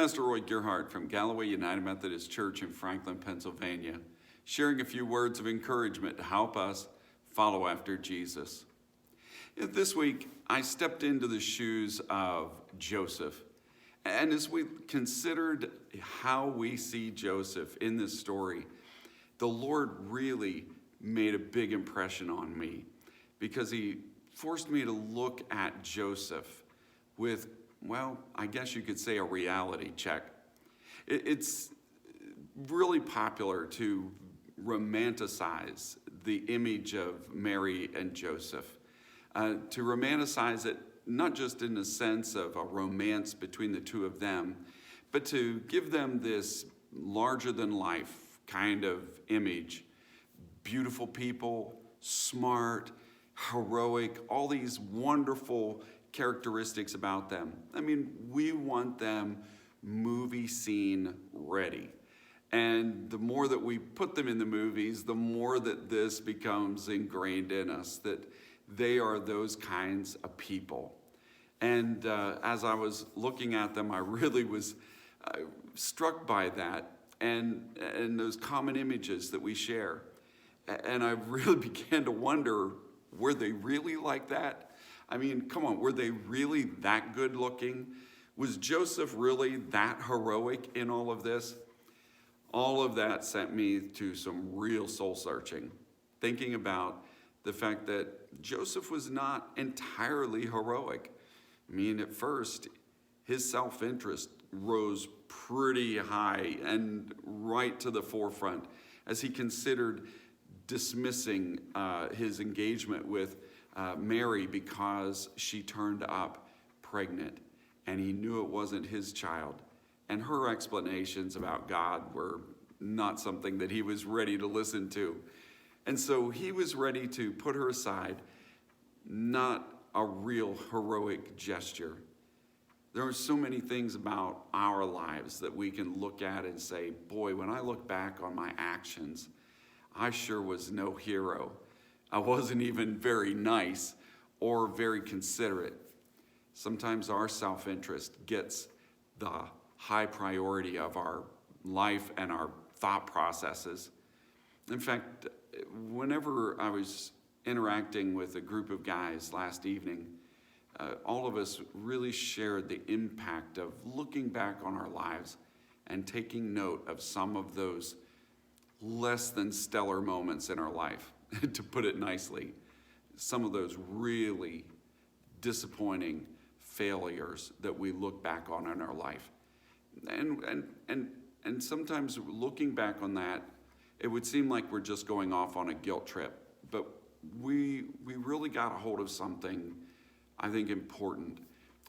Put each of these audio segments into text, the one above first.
Pastor Roy Gerhardt from Galloway United Methodist Church in Franklin, Pennsylvania, sharing a few words of encouragement to help us follow after Jesus. This week, I stepped into the shoes of Joseph. And as we considered how we see Joseph in this story, the Lord really made a big impression on me because he forced me to look at Joseph with, well, I guess you could say a reality check. It's really popular to romanticize the image of Mary and Joseph, to romanticize it not just in the sense of a romance between the two of them, but to give them this larger-than-life kind of image. Beautiful people, smart, heroic, all these wonderful characteristics about them. I mean, we want them movie scene ready. And the more that we put them in the movies, the more that this becomes ingrained in us, that they are those kinds of people. And as I was looking at them, I really was struck by that and those common images that we share. And I really began to wonder, were they really like that? I mean, come on, were they really that good looking? Was Joseph really that heroic in all of this? All of that sent me to some real soul searching, thinking about the fact that Joseph was not entirely heroic. I mean, at first, his self-interest rose pretty high and right to the forefront as he considered dismissing his engagement with Mary because she turned up pregnant, and he knew it wasn't his child. And her explanations about God were not something that he was ready to listen to. And so he was ready to put her aside, not a real heroic gesture. There are so many things about our lives that we can look at and say, boy, when I look back on my actions, I sure was no hero. I wasn't even very nice or very considerate. Sometimes our self-interest gets the high priority of our life and our thought processes. In fact, whenever I was interacting with a group of guys last evening, all of us really shared the impact of looking back on our lives and taking note of some of those less than stellar moments in our life, to put it nicely. Some of those really disappointing failures that we look back on in our life. And sometimes looking back on that, it would seem like we're just going off on a guilt trip. But we really got a hold of something, I think, important.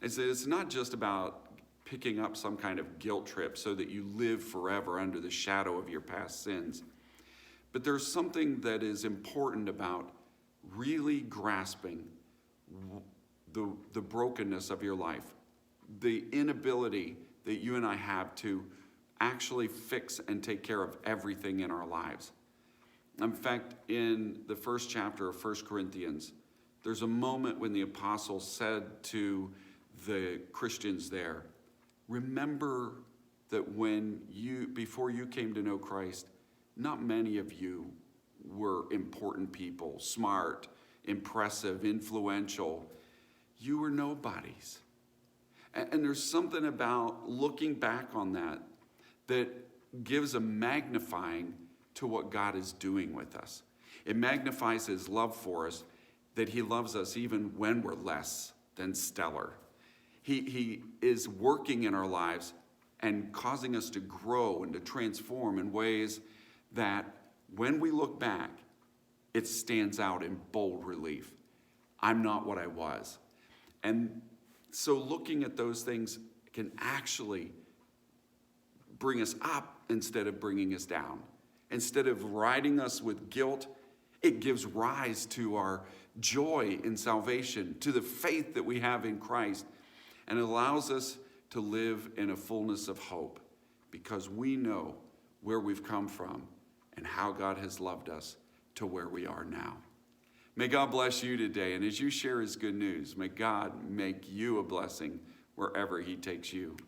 It's not just about picking up some kind of guilt trip so that you live forever under the shadow of your past sins. But there's something that is important about really grasping the brokenness of your life, the inability that you and I have to actually fix and take care of everything in our lives. In fact, in the first chapter of 1 Corinthians, there's a moment when the apostle said to the Christians there, remember that before you came to know Christ, not many of you were important people, smart, impressive, influential. You were nobodies. And there's something about looking back on that gives a magnifying to what God is doing with us. It magnifies his love for us, that he loves us even when we're less than stellar. He is working in our lives and causing us to grow and to transform in ways that when we look back, it stands out in bold relief. I'm not what I was. And so looking at those things can actually bring us up instead of bringing us down. Instead of riding us with guilt, it gives rise to our joy in salvation, to the faith that we have in Christ, and it allows us to live in a fullness of hope because we know where we've come from and how God has loved us to where we are now. May God bless you today, and as you share his good news, may God make you a blessing wherever he takes you.